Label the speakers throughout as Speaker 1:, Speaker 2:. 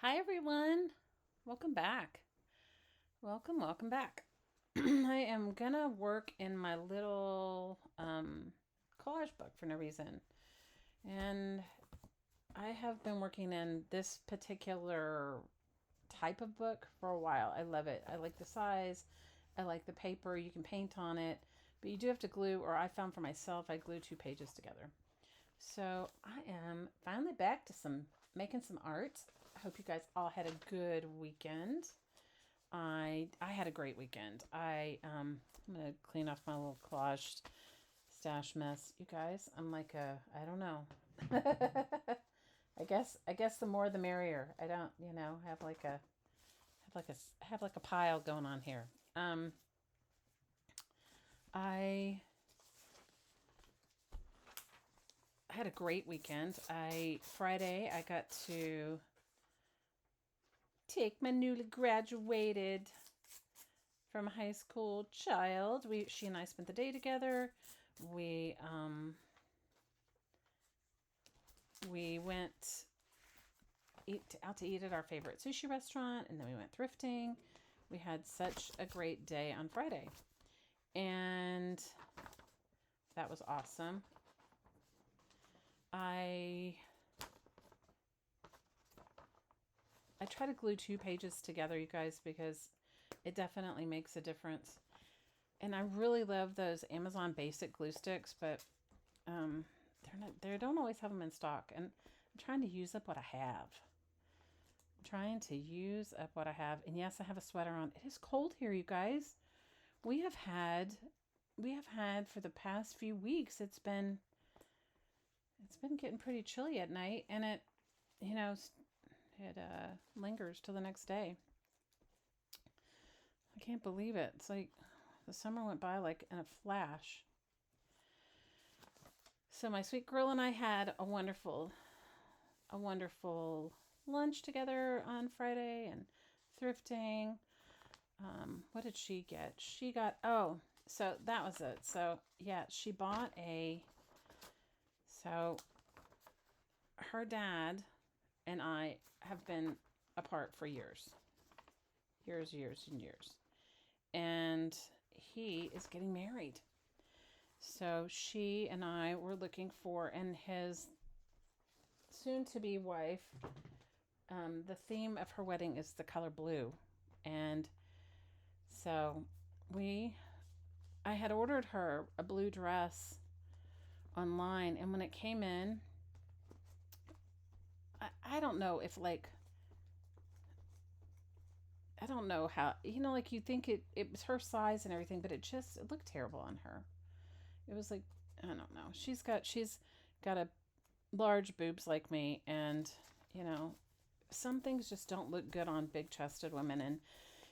Speaker 1: Hi, everyone. Welcome back. Welcome back. I am gonna work in my little collage book for no reason. And I have been working in this particular type of book for a while. I love it. I like the size, I like the paper. You can paint on it, but you do have to glue, or I found for myself, I glue two pages together. So I am finally back to some making some art. I hope you guys all had a good weekend. I had a great weekend. I'm gonna clean off my little collage stash mess. You guys, I'm like I don't know. I guess the more the merrier. I don't, have like a pile going on here. I had a great weekend. Friday I got to take my newly graduated from high school child. She and I spent the day together. We went out to eat at our favorite sushi restaurant, and then we went thrifting. We had such a great day on Friday, and that was awesome. I try to glue two pages together, you guys, because it definitely makes a difference. And I really love those Amazon basic glue sticks, but they don't always have them in stock. And I'm trying to use up what I have. And yes, I have a sweater on. It is cold here, you guys. We have had for the past few weeks. It's been getting pretty chilly at night, and you know, it lingers till the next day. I can't believe it. It's like the summer went by like in a flash. So my sweet girl and I had a wonderful lunch together on Friday and thrifting. What did she get? So that was it. So yeah, she bought so her dad and I have been apart for years. Years and years. And he is getting married. So she and I were looking for, and his soon to be wife, the theme of her wedding is the color blue. And so I had ordered her a blue dress online, and when it came in, I don't know if like, I don't know how, like you think it was her size and everything, but it looked terrible on her. It was like, I don't know. She's got a large boobs like me, and you know, some things just don't look good on big chested women. And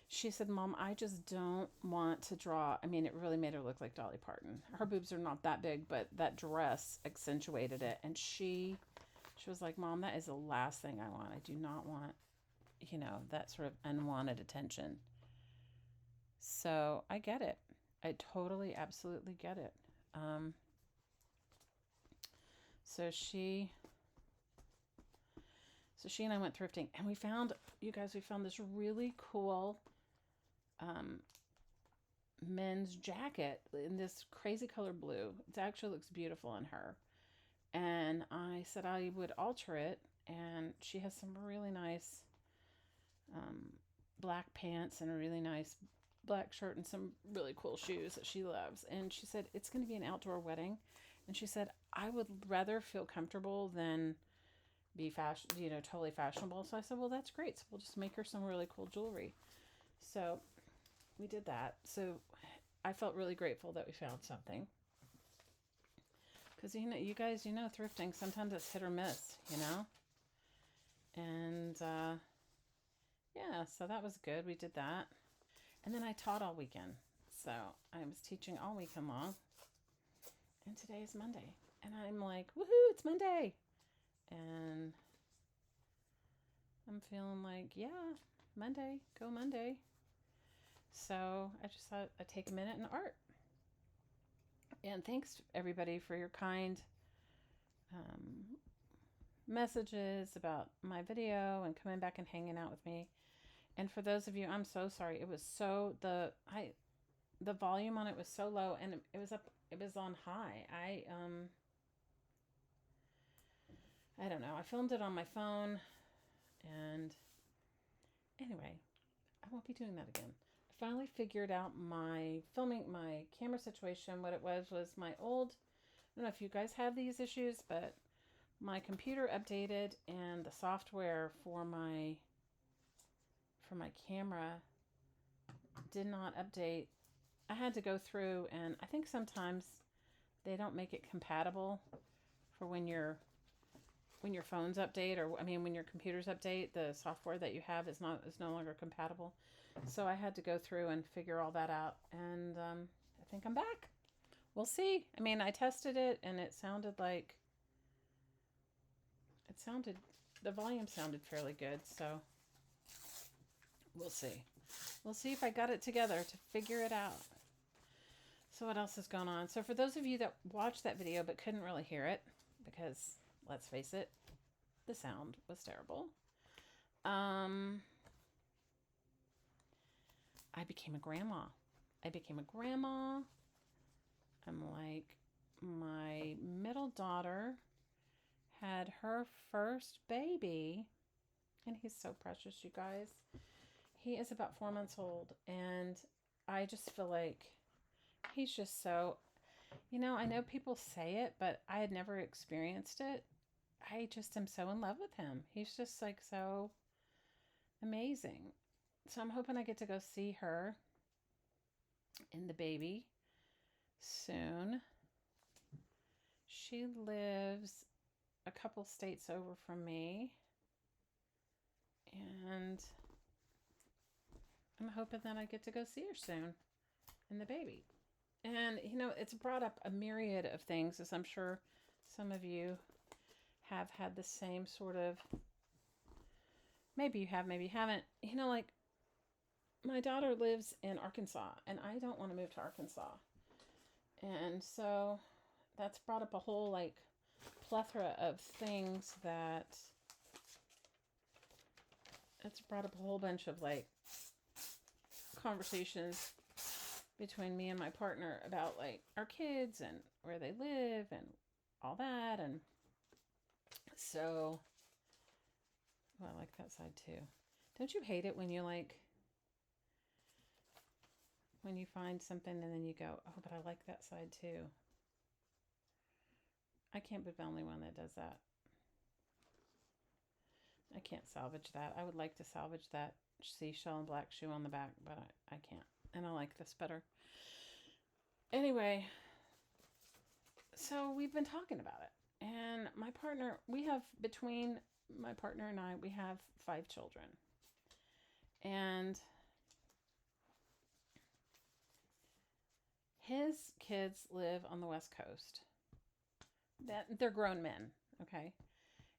Speaker 1: she said, Mom, I just don't want to draw. I mean, it really made her look like Dolly Parton. Her boobs are not that big, but that dress accentuated it. And she was like, Mom, that is the last thing I want. I do not want, that sort of unwanted attention. So I get it. I totally, absolutely get it. Um, so she So she and I went thrifting, and we found this really cool um, men's jacket in this crazy color blue. It actually looks beautiful on her. And I said I would alter it, and she has some really nice um, black pants and a really nice black shirt and some really cool shoes that she loves. And she said it's going to be an outdoor wedding, and she said I would rather feel comfortable than be totally fashionable. So I said, well, that's great. So we'll just make her some really cool jewelry. So we did that. So I felt really grateful that we found something. Because, you guys, thrifting, sometimes it's hit or miss, And, yeah, so that was good. We did that. And then I taught all weekend. So I was teaching all weekend long. And today is Monday. And I'm like, woohoo, it's Monday. And I'm feeling like, yeah, Monday, go Monday. So I just thought I'd take a minute in art. And thanks everybody for your kind messages about my video and coming back and hanging out with me. And for those of you, I'm so sorry. It was so the volume on it was so low, and it was on high. I don't know. I filmed it on my phone, and anyway, I won't be doing that again. I finally figured out my camera situation. What it was my old, I don't know if you guys have these issues, but my computer updated and the software for my camera did not update. I had to go through, and I think sometimes they don't make it compatible for when your phones update, or when your computers update, the software that you have is no longer compatible. So I had to go through and figure all that out, and I think I'm back. We'll see. I tested it, and the volume sounded fairly good, so we'll see. We'll see if I got it together to figure it out. So what else is going on? So for those of you that watched that video but couldn't really hear it, because let's face it, the sound was terrible. I became a grandma. I'm like, my middle daughter had her first baby, and he's so precious, you guys. He is about 4 months old, and I just feel like he's just so, I know people say it, but I had never experienced it. I just am so in love with him. He's just like so amazing. So I'm hoping I get to go see her and the baby soon. She lives a couple states over from me, and I'm hoping that I get to go see her soon and the baby. And, it's brought up a myriad of things, as I'm sure some of you have had the same sort of, maybe you have, maybe you haven't. Like, my daughter lives in Arkansas, and I don't want to move to Arkansas. And so that's brought up a whole, plethora of things it's brought up a whole bunch of, conversations between me and my partner about, our kids and where they live and all that. And so, I like that side too. Don't you hate it when you when you find something and then you go, oh, but I like that side too? I can't be the only one that does that. I can't salvage that. I would like to salvage that seashell and black shoe on the back, but I can't. And I like this better. Anyway, so we've been talking about it. And between my partner and I, we have 5 children. And his kids live on the West Coast. They're grown men, okay?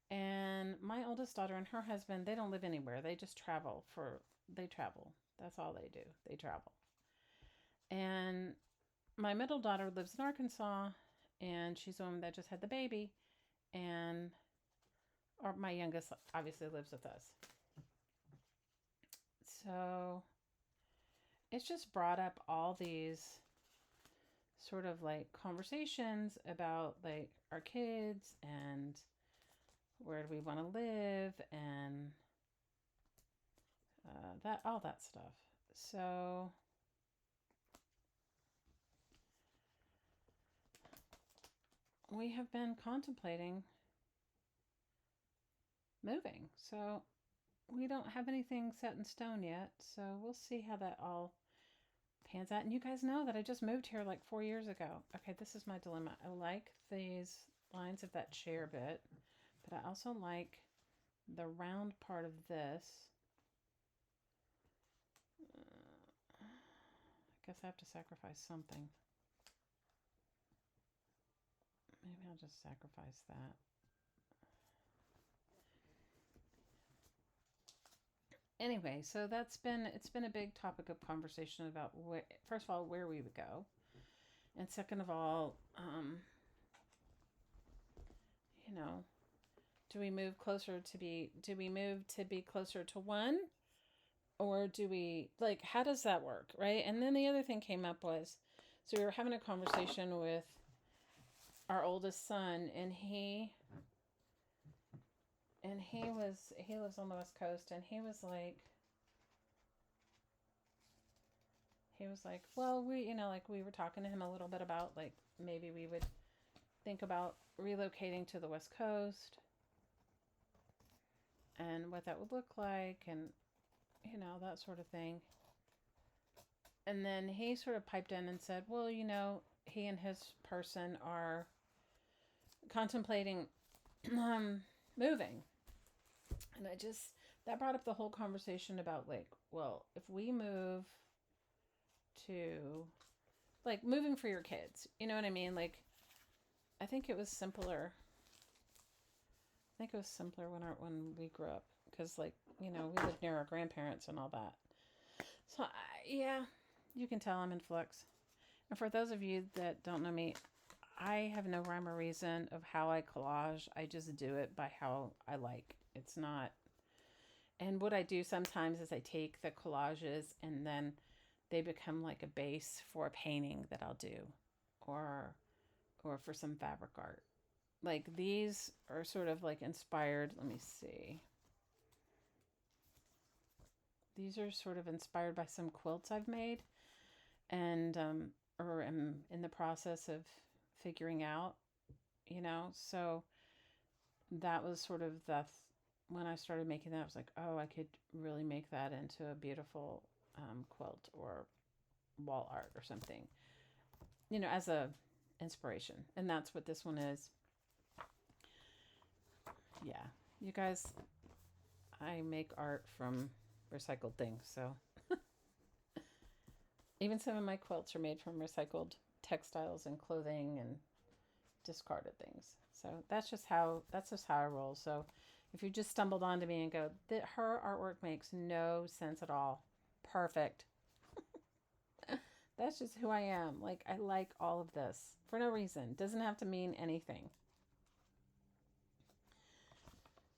Speaker 1: And my oldest daughter and her husband, they don't live anywhere. They just travel. That's all they do. They travel. And my middle daughter lives in Arkansas, and she's the one that just had the baby. And my youngest obviously lives with us. So it's just brought up all these sort of conversations about our kids and where do we want to live and all that stuff. So we have been contemplating moving. So we don't have anything set in stone yet. So we'll see how that all pans out. And you guys know that I just moved here 4 years ago. Okay, this is my dilemma. I like these lines of that chair bit, but I also like the round part of this. I guess I have to sacrifice something. Maybe I'll just sacrifice that. Anyway, so it's been a big topic of conversation about first of all, where we would go. And second of all, Do we move do we move to be closer to one? Or do we, like, how does that work, right? And then the other thing came up was, so we were having a conversation with our oldest son, and he lives on the West Coast, and he was like, well, we were talking to him a little bit about, like, maybe we would think about relocating to the West Coast and what that would look like, and that sort of thing. And then he sort of piped in and said, well, he and his person are contemplating moving. And that brought up the whole conversation about, like, well, if we move to, like, moving for your kids, you know what I mean? Like, I think it was simpler. When we grew up, because, like, we lived near our grandparents and all that. So yeah, you can tell I'm in flux. And for those of you that don't know me, I have no rhyme or reason of how I collage. I just do it by how I like. It's not. And what I do sometimes is I take the collages and then they become like a base for a painting that I'll do, or for some fabric art. Like, these are sort of like inspired. Let me see. These are sort of inspired by some quilts I've made, and or am in the process of figuring out, So that was sort of when I started making that, I was like, oh, I could really make that into a beautiful quilt or wall art or something, as a inspiration. And that's what this one is. Yeah, you guys, I make art from recycled things, so even some of my quilts are made from recycled textiles and clothing and discarded things. So that's just how I roll. So if you just stumbled onto me and go, her artwork makes no sense at all, perfect. That's just who I am. Like, I like all of this for no reason. Doesn't have to mean anything.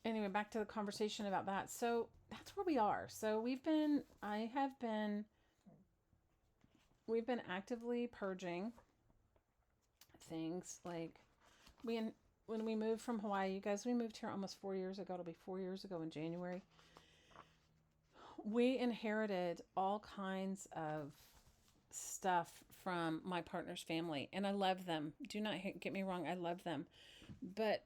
Speaker 1: Anyway, back to the conversation about that. So that's where we are. So we've been actively purging things. Like, when we moved from Hawaii, you guys, we moved here almost 4 years ago. It'll be 4 years ago in January. We inherited all kinds of stuff from my partner's family, and I love them. Do not get me wrong, I love them. But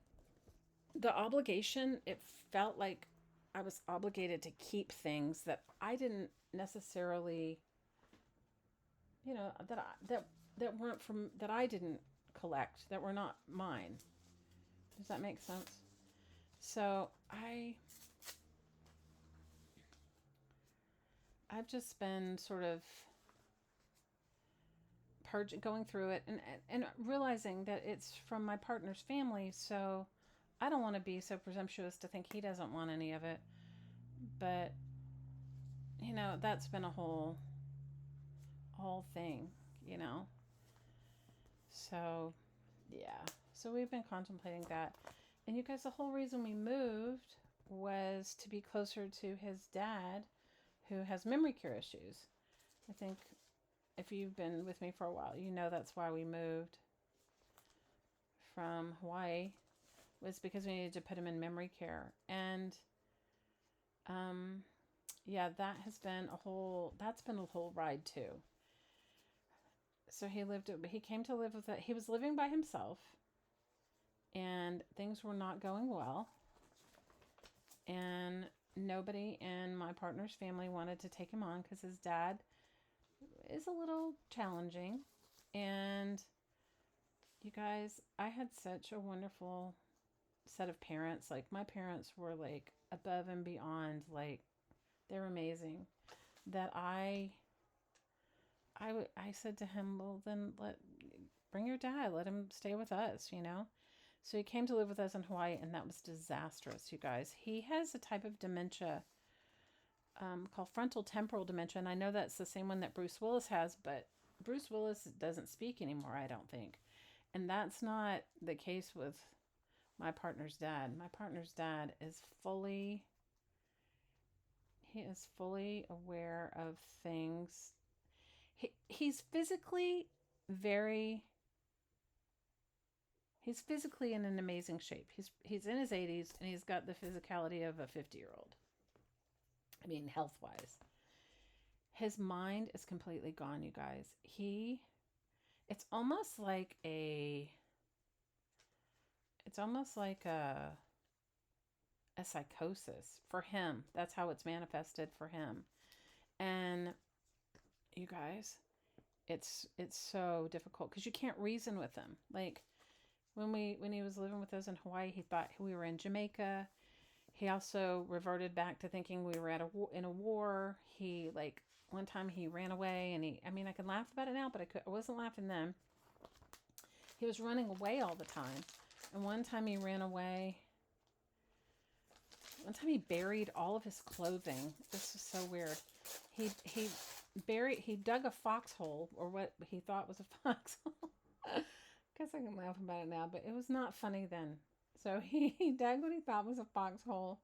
Speaker 1: the obligation, it felt like I was obligated to keep things that I didn't necessarily, that weren't from, that I didn't collect, that were not mine. Does that make sense? So I've just been sort of going through it and realizing that it's from my partner's family. So I don't want to be so presumptuous to think he doesn't want any of it. But, that's been a whole thing, So, yeah. So we've been contemplating that. And you guys, the whole reason we moved was to be closer to his dad, who has memory care issues. I think if you've been with me for a while, that's why we moved from Hawaii, was because we needed to put him in memory care. And yeah, that's been a whole ride too. So he came to live with it. He was living by himself, and things were not going well. And nobody in my partner's family wanted to take him on because his dad is a little challenging. And you guys, I had such a wonderful set of parents. Like, my parents were like above and beyond, like, they're amazing. That I said to him, well, then bring your dad, let him stay with us, So he came to live with us in Hawaii, and that was disastrous, you guys. He has a type of dementia called frontal temporal dementia, and I know that's the same one that Bruce Willis has, but Bruce Willis doesn't speak anymore, I don't think. And that's not the case with my partner's dad. My partner's dad is fully, he is fully aware of things. He's physically very, he's physically in an amazing shape. He's in his 80s and he's got the physicality of a 50-year-old. I mean, health-wise. His mind is completely gone, you guys. It's almost like a psychosis for him. That's how it's manifested for him. And you guys, it's so difficult because you can't reason with him. Like when he was living with us in Hawaii, he thought we were in Jamaica. He also reverted back to thinking we were in a war. He like one time he ran away, and I mean, I can laugh about it now, but I wasn't laughing then. He was running away all the time. And one time he ran away. One time he buried all of his clothing. This is so weird. He dug a foxhole, or what he thought was a foxhole. Guess I can laugh about it now, but it was not funny then. So he dug what he thought was a foxhole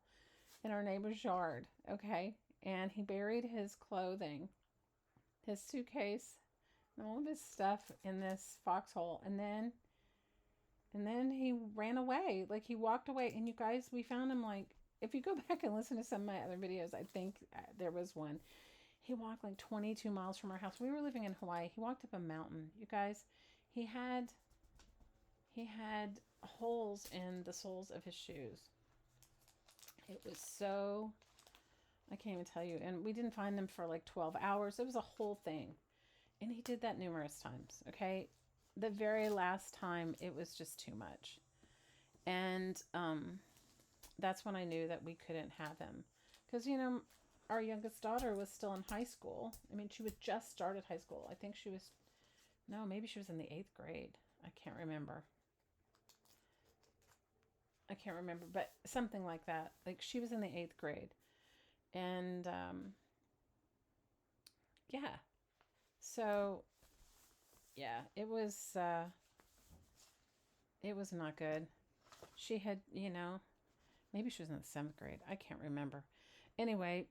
Speaker 1: in our neighbor's yard, okay? And he buried his clothing, his suitcase, and all of his stuff in this foxhole. And then he ran away. Like he walked away. And you guys, we found him like, if you go back and listen to some of my other videos, I think there was one. He walked like 22 miles from our house. We were living in Hawaii. He walked up a mountain. You guys, he had holes in the soles of his shoes. It was so, I can't even tell you. And we didn't find them for like 12 hours. It was a whole thing. And he did that numerous times, okay? The very last time, it was just too much. And that's when I knew that we couldn't have him. Because, you know, our youngest daughter was still in high school. I mean, she had just started high school. I think maybe she was in the 8th grade. I can't remember. But something like that. Like, she was in the 8th grade. And, yeah. So, yeah, it was not good. She had, you know, maybe she was in the 7th grade. I can't remember. Anyway,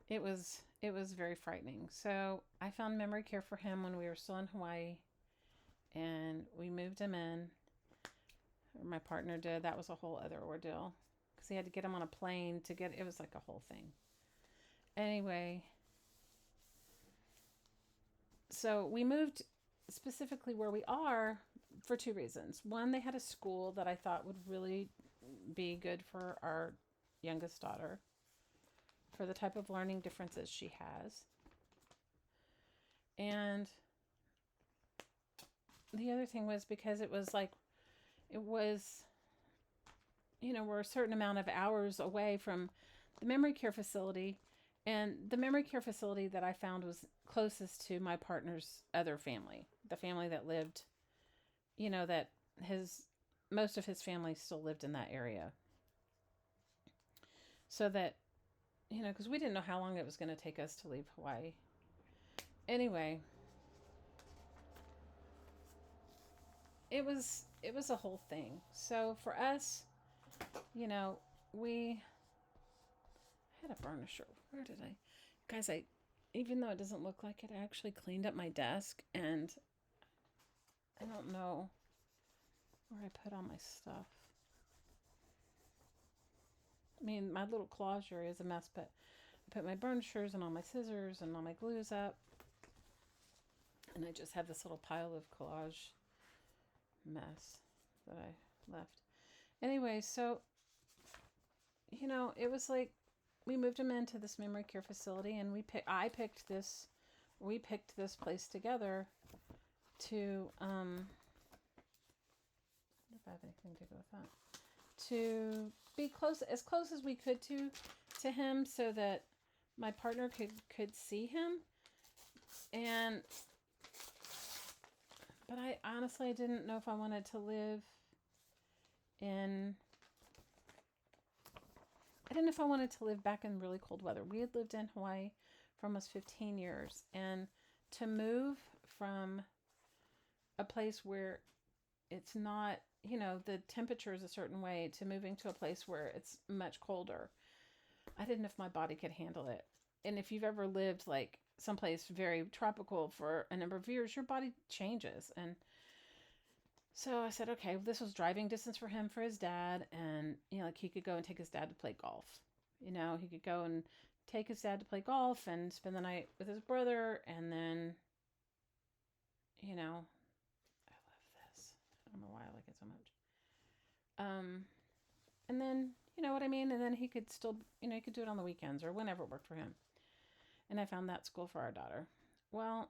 Speaker 1: it was very frightening. So I found memory care for him when we were still in Hawaii, and we moved him in. Or my partner did. That was a whole other ordeal because he had to get him on a plane to get. It was like a whole thing. Anyway, so we moved specifically where we are for 2 reasons. One, they had a school that I thought would really be good for our youngest daughter, for the type of learning differences she has. And the other thing was because it was, you know, we're a certain amount of hours away from the memory care facility. And the memory care facility that I found was closest to my partner's other family, the family that lived, you know, that most of his family still lived in that area. So that, you know, because we didn't know how long it was going to take us to leave Hawaii. Anyway, it was a whole thing. So for us, you know, we had a burnisher. Where did guys, even though it doesn't look like it, I actually cleaned up my desk, and I don't know where I put all my stuff. I mean, my little collage area is a mess, but I put my burnishers and all my scissors and all my glues up, and I just have this little pile of collage mess that I left. Anyway, so, you know, it was like we moved him into this memory care facility, and we picked this place together to if I have anything to go with that, to be as close as we could to him, so that my partner could see him. But I honestly didn't know if I wanted to live back in really cold weather. We had lived in Hawaii for almost 15 years. And to move from a place where it's not, the temperature is a certain way, to moving to a place where it's much colder. I didn't know if my body could handle it. And if you've ever lived like someplace very tropical for a number of years, your body changes. And so I said, okay, this was driving distance for him, for his dad. And, like he could go and take his dad to play golf. He could go and take his dad to play golf and spend the night with his brother. And then, I love this. I don't know why I like it so much. And then, you know what I mean? And then he could still, he could do it on the weekends or whenever it worked for him. And I found that school for our daughter. Well,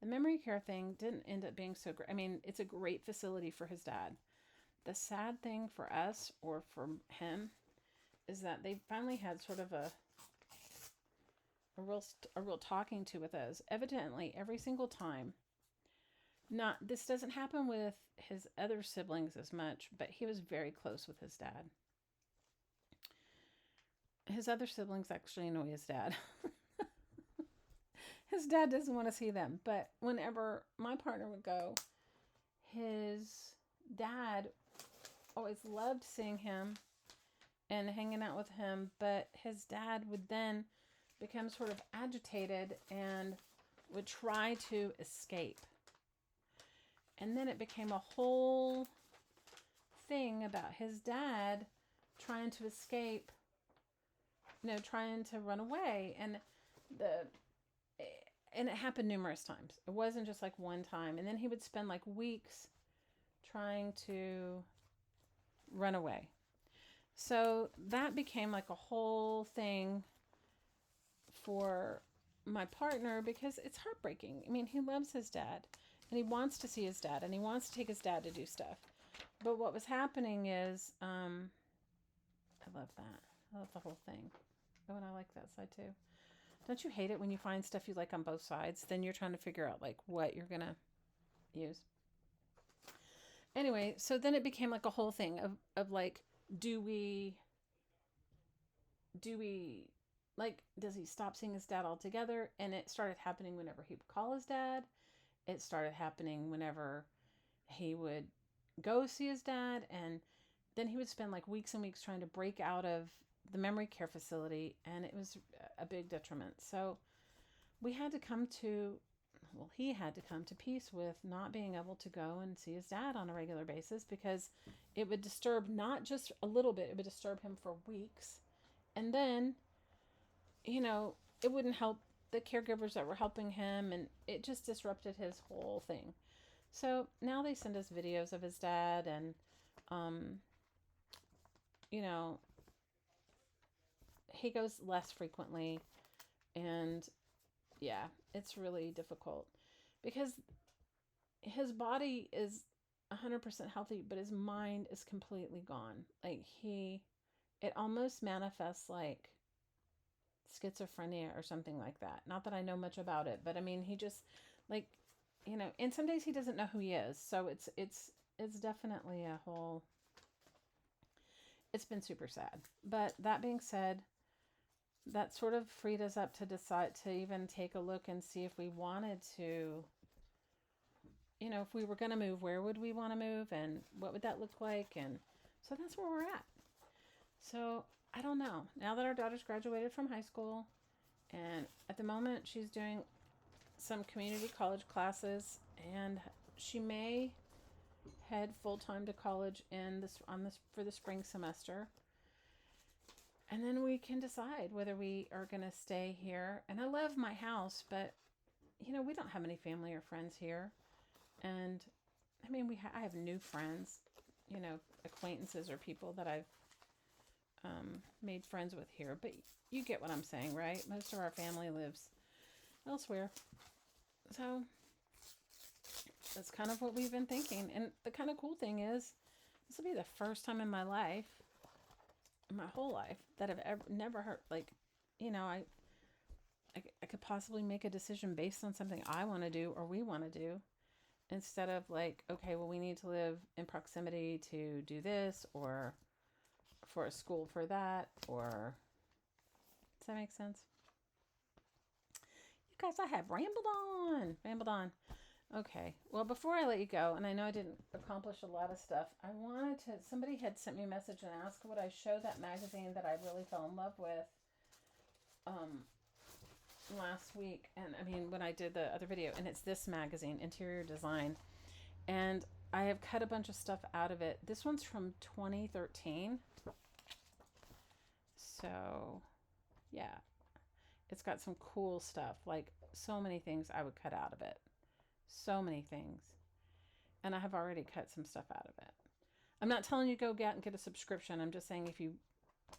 Speaker 1: the memory care thing didn't end up being so great. I mean, it's a great facility for his dad. The sad thing for us, or for him, is that they finally had sort of a real talking to with us. Evidently, every single time. This doesn't happen with his other siblings as much, but he was very close with his dad. His other siblings actually annoy his dad. His dad doesn't want to see them, but whenever my partner would go, his dad always loved seeing him and hanging out with him, but his dad would then become sort of agitated and would try to escape. And then it became a whole thing about his dad trying to escape, trying to run away. And it happened numerous times. It wasn't just like one time. And then he would spend like weeks trying to run away. So that became like a whole thing for my partner, because it's heartbreaking. I mean, he loves his dad and he wants to see his dad and he wants to take his dad to do stuff. But what was happening is, I love that. I love the whole thing. Oh, and I like that side too. Don't you hate it when you find stuff you like on both sides? Then you're trying to figure out like what you're going to use. Anyway, so then it became like a whole thing of like, do we like, does he stop seeing his dad altogether? And it started happening whenever he would call his dad. It started happening whenever he would go see his dad. And then he would spend like weeks and weeks trying to break out of the memory care facility. And it was a big detriment. So he had to come to peace with not being able to go and see his dad on a regular basis, because it would disturb not just a little bit, it would disturb him for weeks. And then, it wouldn't help the caregivers that were helping him, and it just disrupted his whole thing. So now they send us videos of his dad, and, he goes less frequently, and yeah, it's really difficult because his body is 100% healthy, but his mind is completely gone. Like it almost manifests like schizophrenia or something like that. Not that I know much about it, but I mean, he just like, and some days he doesn't know who he is. So it's definitely it's been super sad. But that being said, that sort of freed us up to decide to even take a look and see if we wanted to, if we were going to move, where would we want to move and what would that look like? And so that's where we're at. So I don't know. Now that our daughter's graduated from high school, and at the moment she's doing some community college classes, and she may head full-time to college for the spring semester. And then we can decide whether we are going to stay here. And I love my house, but we don't have any family or friends here. And I mean, I have new friends, acquaintances or people that I've made friends with here. But you get what I'm saying, right? Most of our family lives elsewhere. So that's kind of what we've been thinking. And the kind of cool thing is, this will be the first time in my life, my whole life, that I've never heard, like, I could possibly make a decision based on something I want to do or we want to do, instead of like, okay, well, we need to live in proximity to do this, or for a school for that, or, does that make sense? You guys, I have rambled on. Okay. Well, before I let you go, and I know I didn't accomplish a lot of stuff, I wanted to. Somebody had sent me a message and asked would I show that magazine that I really fell in love with um, last week. And I mean, when I did the other video, and it's this magazine, Interior Design. And I have cut a bunch of stuff out of it. This one's from 2013. So, yeah. It's got some cool stuff. Like, so many things I would cut out of it. So many things. And I have already cut some stuff out of it. I'm not telling you go get and get a subscription. I'm just saying if you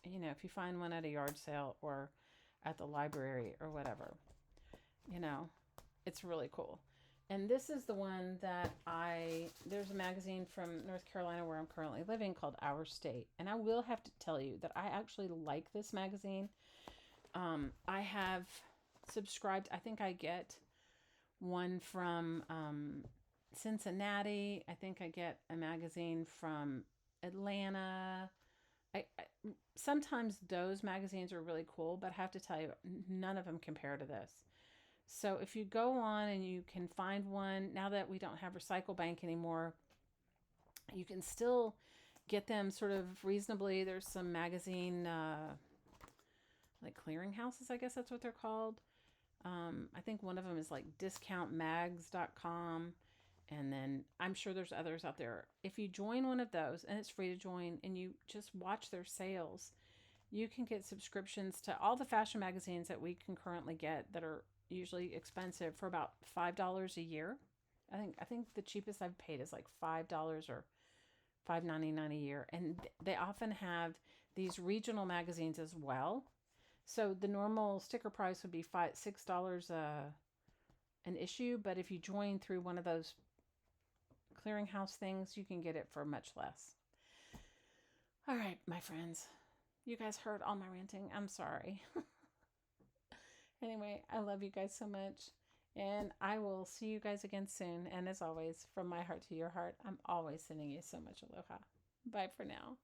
Speaker 1: if you find one at a yard sale or at the library or whatever, it's really cool. And this is the one that there's a magazine from North Carolina where I'm currently living called Our State. And I will have to tell you that I actually like this magazine. I have subscribed, I think I get one from Cincinnati. I think I get a magazine from Atlanta. Sometimes those magazines are really cool, but I have to tell you, none of them compare to this. So if you go on and you can find one, now that we don't have Recycle Bank anymore, you can still get them sort of reasonably. There's some magazine, like clearinghouses, I guess that's what they're called. I think one of them is like discountmags.com. And then I'm sure there's others out there. If you join one of those, and it's free to join, and you just watch their sales, you can get subscriptions to all the fashion magazines that we can currently get that are usually expensive for about $5 a year. I think the cheapest I've paid is like $5 or $5.99 a year. And they often have these regional magazines as well. So the normal sticker price would be $6 an issue, but if you join through one of those clearinghouse things, you can get it for much less. All right, my friends. You guys heard all my ranting. I'm sorry. Anyway, I love you guys so much. And I will see you guys again soon. And as always, from my heart to your heart, I'm always sending you so much aloha. Bye for now.